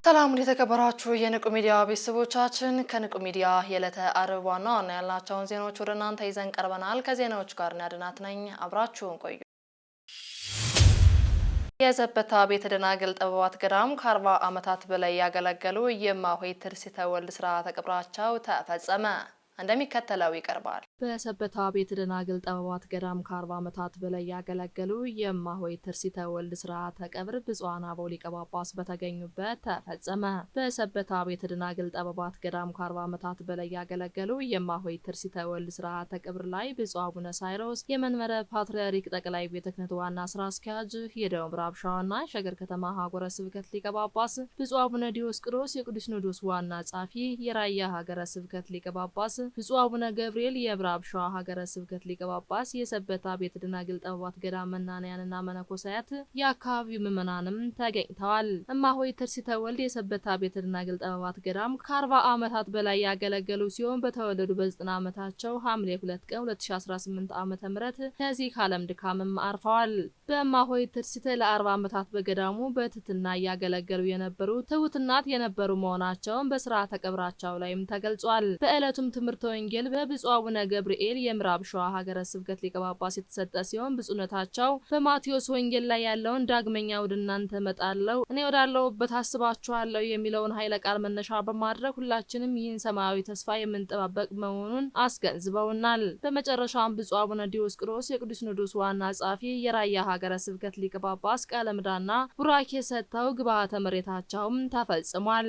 ሰላም የተከበራችሁ የንቁ ሚዲያ ቤተሰቦቻችን ከንቁ ሚዲያ የዕለተ አርብ ዋና ያልናቸውን ዜናዎች ወደ እናንተ ይዘን ቀርበናል። ከዜናዎች ጋር ናድናት ነኝ። አብራችሁን ቆዩ። የሰበታ ቤተ ደናግል ጥበባት ገዳም ከ40 ዓመታት በላይ ያገለገሉ የእማሆይ ትርሲተ ወልድ ሥርዓተ ቀብራቸው ተፈጸመ። እንደሚከተለው ይቀርባል። በሰበታ ቤተ ደናግል ጥበባት ገዳም ከ40 ዓመታት በላይ ያገለገሉ የእማሆይ ትርሲተ ወልድ ሥርዓተ ቀብር ብፁዓን አበው ሊቀ ጳጳስ በተገኙበት ተፈጸመ። በሰበታ ቤተ ደናግል ጥበባት ገዳም ከ40 ዓመታት በላይ ያገለገሉ የእማሆይ ትርሲተ ወልድ ሥርዓተ ቀብር ላይ ብፁዕ አቡነ ሳይሮስ የመንበረ ፓትርያርክ ጠቅላይ ቤተ ክህነት ዋና ስራ አስኪያጅ፣ የደቡብ ምዕራብ ሸዋና የሸገር ከተማ ሀገረ ስብከት ሊቀ ጳጳስ፣ ብፁዕ አቡነ ዲዮስቆሮስ የቅዱስ ሲኖዶስ ዋና ጸሐፊ፣ የራያ ሀገረ ስብከት ሊቀ ጳጳስ፣ ብፁዕ አቡነ ገብርኤል የምዕራብ ሸዋ ሀገረ ስብከት ሊቀ ጳጳስ፣ የሰበታ ቤተ ደናግል ጥበባት ገዳም መናንያንና መነኮሳያት፣ የአካባቢው ምዕመናንም ተገኝተዋል። እማሆይ ትርሲተ ወልድ የሰበታ ቤተ ደናግል ጥበባት ገዳም ከ40 ዓመታት በላይ ያገለገሉ ሲሆን በተወለዱ በ90 ዓመታቸው ሐምሌ 2 ቀን 2018 ዓ.ም ከዚህ ዓለም ድካምም አርፈዋል። በእማሆይ ትርሲተ ለ40 ዓመታት በገዳሙ በትህትና እያገለገሉ የነበሩ ትሁት እናት የነበሩ መሆናቸውን በስርዓተ ቀብራቸው ላይም ተገልጿል። በዕለቱም ትምህርተ ወንጌል በብፁዕ አቡነ ገብርኤል የምዕራብ ሸዋ ሀገረ ስብከት ሊቀ ጳጳስ የተሰጠ ሲሆን ብፁዕነታቸው በማቴዎስ ወንጌል ላይ ያለውን ዳግመኛ ወደ እናንተ እመጣለሁ እኔ ወዳለሁበት አስባችኋለሁ የሚለውን ኃይለ ቃል መነሻ በማድረግ ሁላችንም ይህን ሰማያዊ ተስፋ የምንጠባበቅ መሆኑን አስገንዝበውናል። በመጨረሻም ብፁዕ አቡነ ዲዮስቆሮስ የቅዱስ ሲኖዶስ ዋና ጸሐፊ የራያ ሀገረ ስብከት ሊቀ ጳጳስ ቃለ ምዕዳንና ቡራኬ ሰጥተው ግብዓተ መሬታቸውም ተፈጽሟል።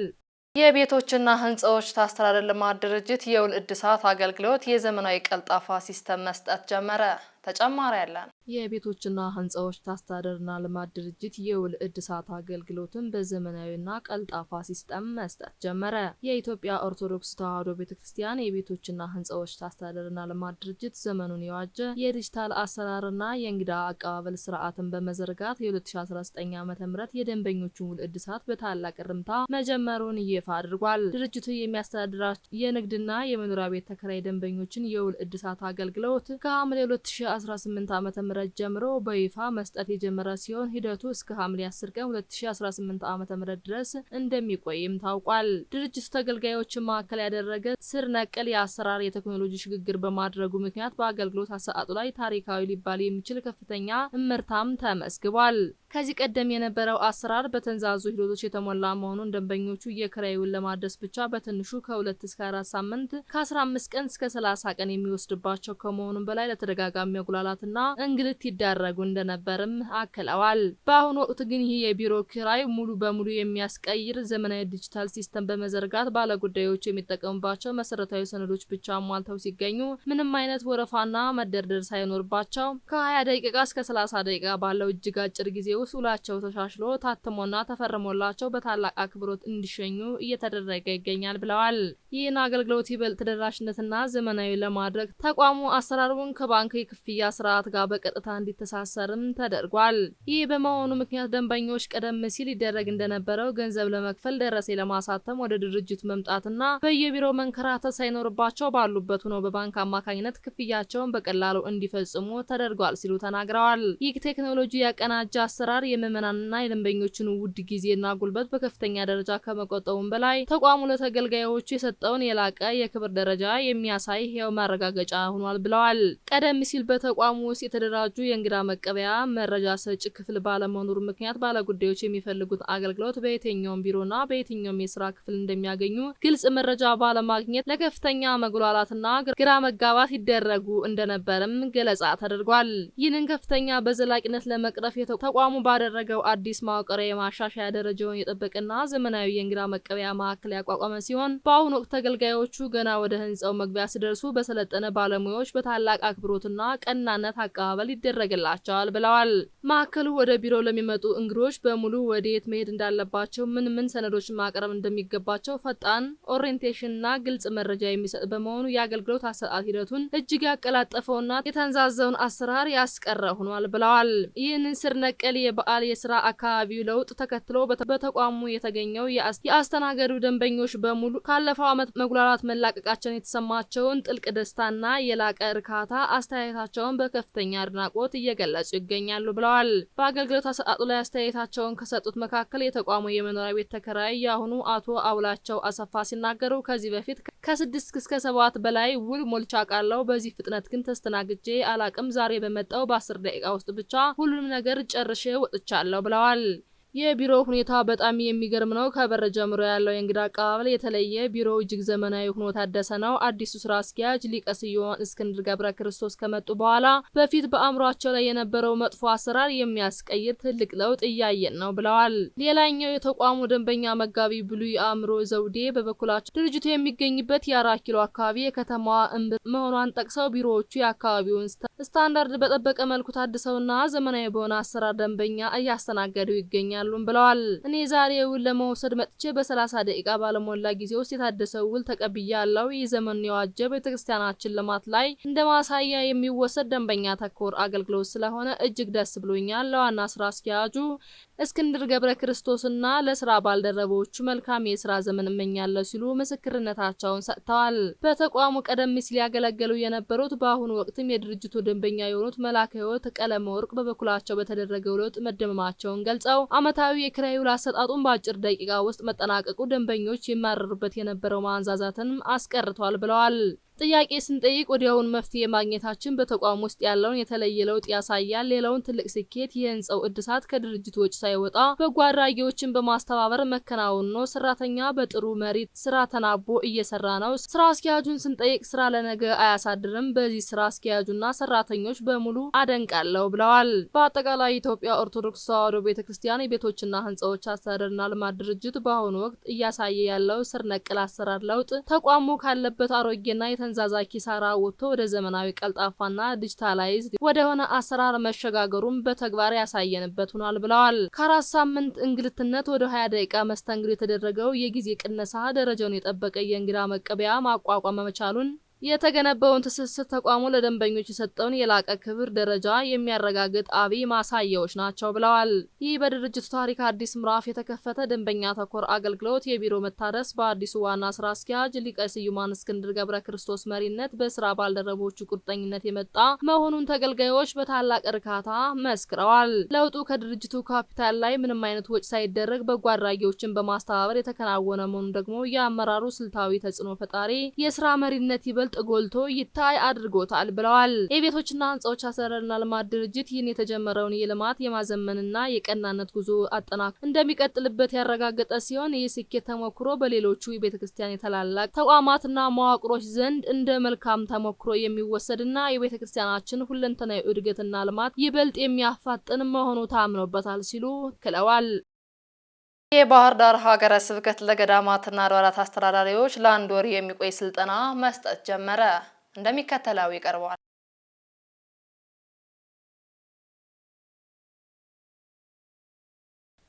የቤቶችና ህንጻዎች አስተዳደር ልማት ድርጅት የውል እድሳት አገልግሎት የዘመናዊ ቀልጣፋ ሲስተም መስጠት ጀመረ። ተጨማሪ ያለን የቤቶችና ህንጻዎች አስተዳደርና ልማት ድርጅት የውል እድሳት አገልግሎትን በዘመናዊና ቀልጣፋ ሲስተም መስጠት ጀመረ። የኢትዮጵያ ኦርቶዶክስ ተዋሕዶ ቤተክርስቲያን የቤቶችና ህንጻዎች አስተዳደርና ልማት ድርጅት ዘመኑን የዋጀ የዲጂታል አሰራርና የእንግዳ አቀባበል ስርዓትን በመዘርጋት የ2019 ዓ.ም የደንበኞቹን ውል እድሳት በታላቅ እርምታ መጀመሩን ይፋ አድርጓል። ድርጅቱ የሚያስተዳድራቸው የንግድና የመኖሪያ ቤት ተከራይ ደንበኞችን የውል እድሳት አገልግሎት ከሐምሌ 2018 ዓ.ም ጀምሮ በይፋ መስጠት የጀመረ ሲሆን ሂደቱ እስከ ሐምሌ 10 ቀን 2018 ዓ.ም ድረስ እንደሚቆይም ታውቋል። ድርጅቱ ተገልጋዮችን ማዕከል ያደረገ ስር ነቀል የአሰራር የቴክኖሎጂ ሽግግር በማድረጉ ምክንያት በአገልግሎት አሰጣጡ ላይ ታሪካዊ ሊባል የሚችል ከፍተኛ እምርታም ተመስግቧል። ከዚህ ቀደም የነበረው አሰራር በተንዛዙ ሂደቶች የተሞላ መሆኑን ደንበኞቹ የኪራይ ውል ለማደስ ብቻ በትንሹ ከ2 እስከ 4 ሳምንት ከ15 ቀን እስከ 30 ቀን የሚወስድባቸው ከመሆኑም በላይ ለተደጋጋሚ መጉላላትና እንግልት ይዳረጉ እንደነበርም አክለዋል። በአሁኑ ወቅት ግን ይህ የቢሮ ኪራይ ሙሉ በሙሉ የሚያስቀይር ዘመናዊ ዲጂታል ሲስተም በመዘርጋት ባለጉዳዮች የሚጠቀሙባቸው መሰረታዊ ሰነዶች ብቻ ሟልተው ሲገኙ ምንም አይነት ወረፋና መደርደር ሳይኖርባቸው ከ20 ደቂቃ እስከ 30 ደቂቃ ባለው እጅግ አጭር ጊዜ ውስጥ ውላቸው ተሻሽሎ ታትሞና ተፈርሞላቸው በታላቅ አክብሮት እንዲሸኙ እየተደረገ ይገኛል ብለዋል። ይህን አገልግሎት ይበልጥ ተደራሽነትና ዘመናዊ ለማድረግ ተቋሙ አሰራሩን ከባንክ የክፍያ ስርዓት ጋር በቀጥታ እንዲተሳሰርም ተደርጓል። ይህ በመሆኑ ምክንያት ደንበኞች ቀደም ሲል ይደረግ እንደነበረው ገንዘብ ለመክፈል ደረሰኝ ለማሳተም ወደ ድርጅቱ መምጣትና በየቢሮው መንከራተት ሳይኖርባቸው ባሉበት ሆነው በባንክ አማካኝነት ክፍያቸውን በቀላሉ እንዲፈጽሙ ተደርጓል ሲሉ ተናግረዋል። ይህ ቴክኖሎጂ ያቀናጀ አሰራር የምዕመናንና የደንበኞችን ውድ ጊዜና ጉልበት በከፍተኛ ደረጃ ከመቆጠቡም በላይ ተቋሙ ለተገልጋዮቹ የሰጠውን የላቀ የክብር ደረጃ የሚያሳይ ሕያው ማረጋገጫ ሆኗል ብለዋል። ቀደም ሲል በተቋሙ ውስጥ የተደራጁ የእንግዳ መቀበያ መረጃ ሰጪ ክፍል ባለመኖሩ ምክንያት ባለጉዳዮች የሚፈልጉት አገልግሎት በየትኛውም ቢሮና በየትኛውም የስራ ክፍል እንደሚያገኙ ግልጽ መረጃ ባለማግኘት ለከፍተኛ መጉላላትና ግራ መጋባት ይደረጉ እንደነበርም ገለጻ ተደርጓል። ይህንን ከፍተኛ በዘላቂነት ለመቅረፍ ተቋሙ ባደረገው አዲስ መዋቅራዊ የማሻሻያ ደረጃውን የጠበቀና ዘመናዊ የእንግዳ መቀበያ ማዕከል ያቋቋመ ሲሆን በአሁኑ ወቅት ተገልጋዮቹ ገና ወደ ህንጻው መግቢያ ሲደርሱ በሰለጠነ ባለሙያዎች በታላቅ አክብሮትና ቀናነት አቀባበል ይደረግላቸዋል ብለዋል። ማዕከሉ ወደ ቢሮ ለሚመጡ እንግዶች በሙሉ ወዴት መሄድ እንዳለባቸው፣ ምን ሰነዶች ማቅረብ እንደሚገባቸው ፈጣን ኦሪየንቴሽንና ግልጽ መረጃ የሚሰጥ በመሆኑ የአገልግሎት አሰጣጥ ሂደቱን እጅግ ያቀላጠፈውና የተንዛዘውን አሰራር ያስቀረ ሆኗል ብለዋል። ይህንን ስር ነቀል የበዓል የስራ አካባቢው ለውጥ ተከትሎ በተቋሙ የተገኘው የአስተናገዱ ደንበኞች በሙሉ ካለፈው ዓመት መጉላላት መላቀቃቸውን የተሰማቸውን ጥልቅ ደስታና የላቀ እርካታ አስተያየታቸውን በከፍተኛ አድናቆት እየገለጹ ይገኛሉ ብለዋል። በአገልግሎት አሰጣጡ ላይ አስተያየታቸውን ከሰጡት መካከል የተቋሙ የመኖሪያ ቤት ተከራይ የአሁኑ አቶ አውላቸው አሰፋ ሲናገሩ ከዚህ በፊት ከ6 እስከ 7 በላይ ውል ሞልቻ ቃለው በዚህ ፍጥነት ግን ተስተናግጄ አላቅም። ዛሬ በመጣው በ10 ደቂቃ ውስጥ ብቻ ሁሉንም ነገር ጨርሼ ወጥቻለሁ ብለዋል። የቢሮ ሁኔታ በጣም የሚገርም ነው። ከበር ጀምሮ ያለው የእንግዳ አቀባበል የተለየ፣ ቢሮው እጅግ ዘመናዊ ሆኖ ታደሰ ነው። አዲሱ ስራ አስኪያጅ ሊቀ ስዩማን እስክንድር ገብረ ክርስቶስ ከመጡ በኋላ በፊት በአእምሯቸው ላይ የነበረው መጥፎ አሰራር የሚያስቀይር ትልቅ ለውጥ እያየን ነው ብለዋል። ሌላኛው የተቋሙ ደንበኛ መጋቢ ብሉይ አእምሮ ዘውዴ በበኩላቸው ድርጅቱ የሚገኝበት የ4 ኪሎ አካባቢ የከተማዋ እምብርት መሆኗን ጠቅሰው ቢሮዎቹ የአካባቢውን ስታንዳርድ በጠበቀ መልኩ ታድሰውና ዘመናዊ በሆነ አሰራር ደንበኛ እያስተናገዱ ይገኛሉ ብለዋል። እኔ ዛሬ ውል ለመውሰድ መጥቼ በ30 ደቂቃ ባለሞላ ጊዜ ውስጥ የታደሰው ውል ተቀብያለሁ። ይህ ዘመኑን የዋጀ ቤተክርስቲያናችን ልማት ላይ እንደ ማሳያ የሚወሰድ ደንበኛ ተኮር አገልግሎት ስለሆነ እጅግ ደስ ብሎኛል። ለዋና ስራ አስኪያጁ እስክንድር ገብረ ክርስቶስና ለስራ ባልደረቦቹ መልካም የስራ ዘመን እመኛለሁ ሲሉ ምስክርነታቸውን ሰጥተዋል። በተቋሙ ቀደም ሲል ያገለገሉ የነበሩት በአሁኑ ወቅትም የድርጅቱ ደንበኛ የሆኑት መላከ ሕይወት ቀለመ ወርቅ በበኩላቸው በተደረገው ለውጥ መደመማቸውን ገልጸው ዓመታዊ የኪራይ ውል አሰጣጡን በአጭር ደቂቃ ውስጥ መጠናቀቁ ደንበኞች የማረሩበት የነበረው ማንዛዛትንም አስቀርቷል ብለዋል። ጥያቄ ስንጠይቅ ወዲያውን መፍትሄ ማግኘታችን በተቋም ውስጥ ያለውን የተለየ ለውጥ ያሳያል። ሌላውን ትልቅ ስኬት የህንጻው እድሳት ከድርጅቱ ወጪ ሳይወጣ በጎ አድራጊዎችን በማስተባበር መከናወኑ ነው። ሰራተኛ በጥሩ መሪ ስራ ተናቦ እየሰራ ነው። ስራ አስኪያጁን ስንጠይቅ ስራ ለነገ አያሳድርም። በዚህ ስራ አስኪያጁና ሰራተኞች በሙሉ አደንቃለሁ ብለዋል። በአጠቃላይ ኢትዮጵያ ኦርቶዶክስ ተዋሕዶ ቤተክርስቲያን የቤቶችና ህንጻዎች አስተዳደርና ልማት ድርጅት በአሁኑ ወቅት እያሳየ ያለው ስር ነቀል አሰራር ለውጥ ተቋሙ ካለበት አሮጌና ተንዛዛ ኪሳራ ወጥቶ ወደ ዘመናዊ ቀልጣፋና ዲጂታላይዝድ ወደ ሆነ አሰራር መሸጋገሩን በተግባር ያሳየንበት ሆኗል ብለዋል። ከ4 ሳምንት እንግልትነት ወደ 20 ደቂቃ መስተንግዶ የተደረገው የጊዜ ቅነሳ ደረጃውን የጠበቀ የእንግዳ መቀበያ ማቋቋም መቻሉን የተገነባውን ትስስር ተቋሙ ለደንበኞች የሰጠውን የላቀ ክብር ደረጃ የሚያረጋግጥ አብይ ማሳያዎች ናቸው ብለዋል። ይህ በድርጅቱ ታሪክ አዲስ ምዕራፍ የተከፈተ ደንበኛ ተኮር አገልግሎት የቢሮ መታደስ በአዲሱ ዋና ስራ አስኪያጅ ሊቀ ስዩማን እስክንድር ገብረ ክርስቶስ መሪነት በስራ ባልደረቦቹ ቁርጠኝነት የመጣ መሆኑን ተገልጋዮች በታላቅ እርካታ መስክረዋል። ለውጡ ከድርጅቱ ካፒታል ላይ ምንም አይነት ወጪ ሳይደረግ በጎ አድራጊዎችን በማስተባበር የተከናወነ መሆኑ ደግሞ የአመራሩ ስልታዊ ተጽዕኖ ፈጣሪ የስራ መሪነት ይበልጥ ጎልቶ ይታይ አድርጎታል ብለዋል። የቤቶችና ህንጻዎች አስተዳደርና ልማት ድርጅት ይህን የተጀመረውን የልማት የማዘመንና የቀናነት ጉዞ አጠናክሮ እንደሚቀጥልበት ያረጋገጠ ሲሆን ይህ ስኬት ተሞክሮ በሌሎቹ የቤተክርስቲያን የታላላቅ ተቋማትና መዋቅሮች ዘንድ እንደ መልካም ተሞክሮ የሚወሰድና የቤተክርስቲያናችን ሁለንተናዊ እድገትና ልማት ይበልጥ የሚያፋጥን መሆኑ ታምኖበታል ሲሉ ክለዋል። የባህር ዳር ሀገረ ስብከት ለገዳማትና አድባራት አስተዳዳሪዎች ለ1 ወር የሚቆይ ስልጠና መስጠት ጀመረ። እንደሚከተለው ይቀርባል።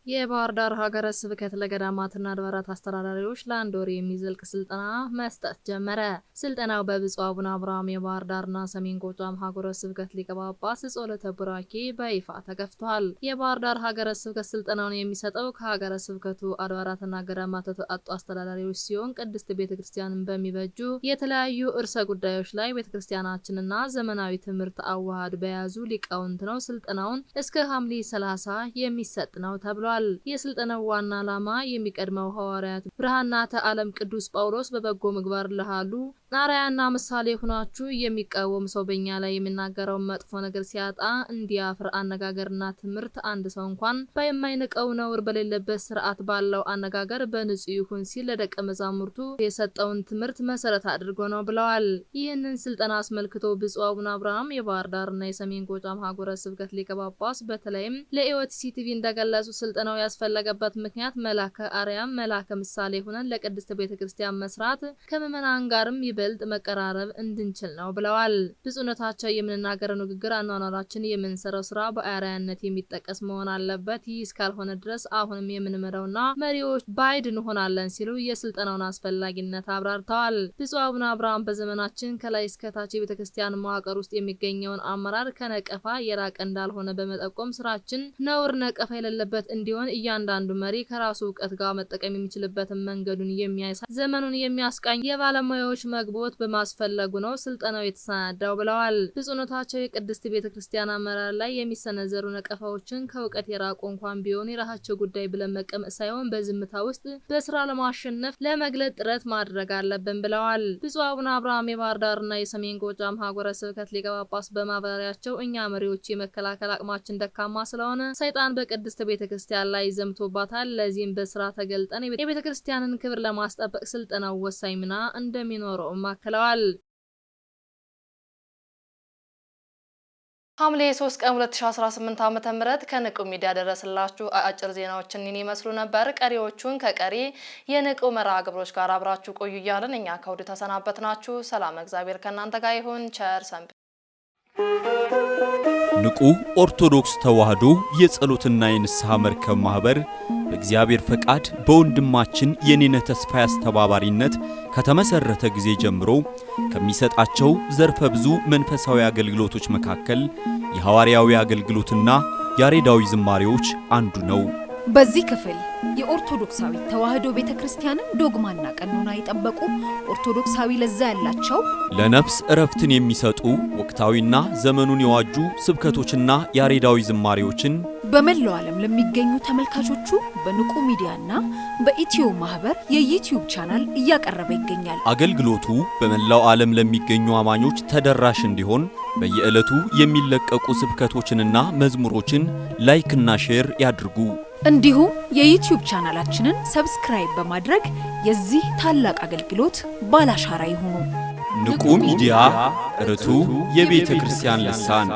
የባህር ዳር ሀገረ ስብከት ለገዳማትና አድባራት አስተዳዳሪዎች ለ1 ወር የሚዘልቅ ስልጠና መስጠት ጀመረ። ስልጠናው በብፁዕ አቡነ አብርሃም የባህር ዳርና ሰሜን ጎጃም ሀገረ ስብከት ሊቀ ጳጳስ ጸሎተ ቡራኬ በይፋ ተከፍቷል። የባህር ዳር ሀገረ ስብከት ስልጠናውን የሚሰጠው ከሀገረ ስብከቱ አድባራትና ገዳማት የተውጣጡ አስተዳዳሪዎች ሲሆን ቅድስት ቤተክርስቲያንን በሚበጁ የተለያዩ እርሰ ጉዳዮች ላይ ቤተክርስቲያናችንና ዘመናዊ ትምህርት አዋሃድ በያዙ ሊቃውንት ነው። ስልጠናውን እስከ ሐምሌ 30 የሚሰጥ ነው ተብሏል። የስልጠናው ዋና ዓላማ የሚቀድመው ሐዋርያት ብርሃናተ ዓለም ቅዱስ ጳውሎስ በበጎ ምግባር ለሃሉ አርአያና ምሳሌ ሆናችሁ የሚቃወም ሰው በእኛ ላይ የሚናገረው መጥፎ ነገር ሲያጣ እንዲያፍር አነጋገርና ትምህርት አንድ ሰው እንኳን በማይንቀው ነውር በሌለበት ስርዓት ባለው አነጋገር በንጹህ ይሁን ሲል ለደቀ መዛሙርቱ የሰጠውን ትምህርት መሰረት አድርጎ ነው ብለዋል። ይህንን ስልጠና አስመልክቶ ብፁዕ አቡነ አብርሃም የባህር ዳርና የሰሜን ጎጃም ሀገረ ስብከት ሊቀ ጳጳስ በተለይም ለኢኦቲሲ ቲቪ እንደገለጹ ስልጠናው ያስፈለገበት ምክንያት መላከ አርያም መላከ ምሳሌ ሆነን ለቅድስት ቤተክርስቲያን መስራት ከምዕመናን ጋርም ይበልጥ መቀራረብ እንድንችል ነው ብለዋል። ብፁዕነታቸው የምንናገረው ንግግር አኗኗራችን የምንሰራው ስራ በአርአያነት የሚጠቀስ መሆን አለበት። ይህ እስካልሆነ ድረስ አሁንም የምንመራውና መሪዎች ባይድ እንሆናለን ሲሉ የስልጠናውን አስፈላጊነት አብራርተዋል። ብፁዕ አቡነ አብርሃም በዘመናችን ከላይ እስከ ታች የቤተክርስቲያን መዋቅር ውስጥ የሚገኘውን አመራር ከነቀፋ የራቀ እንዳልሆነ በመጠቆም ስራችን ነውር ነቀፋ የሌለበት እንዲሆን እያንዳንዱ መሪ ከራሱ እውቀት ጋር መጠቀም የሚችልበትን መንገዱን የሚያሳይ ዘመኑን የሚያስቃኝ የባለሙያዎች መግቦት በማስፈለጉ ነው ስልጠናው የተሰናዳው ብለዋል። ብፁዕነታቸው የቅድስት ቤተክርስቲያን አመራር ላይ የሚሰነዘሩ ነቀፋዎችን ከእውቀት የራቁ እንኳን ቢሆን የራሳቸው ጉዳይ ብለን መቀመጥ ሳይሆን በዝምታ ውስጥ በስራ ለማሸነፍ ለመግለጥ ጥረት ማድረግ አለብን ብለዋል። ብፁዕ አቡነ አብርሃም የባህር ዳርና የሰሜን ጎጃም ሀገረ ስብከት ሊቀ ጳጳስ በማብራሪያቸው እኛ መሪዎች የመከላከል አቅማችን ደካማ ስለሆነ ሰይጣን በቅድስት ቤተክርስቲያን ላይ ዘምቶባታል። ለዚህም በስራ ተገልጠን የቤተክርስቲያንን ክብር ለማስጠበቅ ስልጠናው ወሳኝ ሚና እንደሚኖረው ማከለዋል። ሐምሌ 3 ቀን 2018 ዓ.ም ከንቁ ሚዲያ ደረስላችሁ አጭር ዜናዎችን ይመስሉ ነበር። ቀሪዎቹን ከቀሪ የንቁ መርሃ ግብሮች ጋር አብራችሁ ቆዩ እያልን እኛ ከውድ ተሰናበትናችሁ። ሰላም እግዚአብሔር ከእናንተ ጋር ይሁን። ቸር ሰንብቱ። ንቁ ኦርቶዶክስ ተዋህዶ የጸሎትና የንስሐ መርከብ ማህበር በእግዚአብሔር ፈቃድ በወንድማችን የኔነ ተስፋዬ አስተባባሪነት ከተመሰረተ ጊዜ ጀምሮ ከሚሰጣቸው ዘርፈ ብዙ መንፈሳዊ አገልግሎቶች መካከል የሐዋርያዊ አገልግሎትና ያሬዳዊ ዝማሬዎች አንዱ ነው። በዚህ ክፍል የኦርቶዶክሳዊ ተዋህዶ ቤተክርስቲያንን ዶግማና ቀኖና የጠበቁ ኦርቶዶክሳዊ ለዛ ያላቸው ለነፍስ እረፍትን የሚሰጡ ወቅታዊና ዘመኑን የዋጁ ስብከቶችና ያሬዳዊ ዝማሬዎችን በመላው ዓለም ለሚገኙ ተመልካቾቹ በንቁ ሚዲያና በኢትዮ ማህበር የዩቲዩብ ቻናል እያቀረበ ይገኛል። አገልግሎቱ በመላው ዓለም ለሚገኙ አማኞች ተደራሽ እንዲሆን በየዕለቱ የሚለቀቁ ስብከቶችንና መዝሙሮችን ላይክና ሼር ያድርጉ። እንዲሁም የዩቲዩብ ቻናላችንን ሰብስክራይብ በማድረግ የዚህ ታላቅ አገልግሎት ባላሻራ ይሁኑ። ንቁ ሚዲያ ርቱ የቤተ ክርስቲያን ልሳን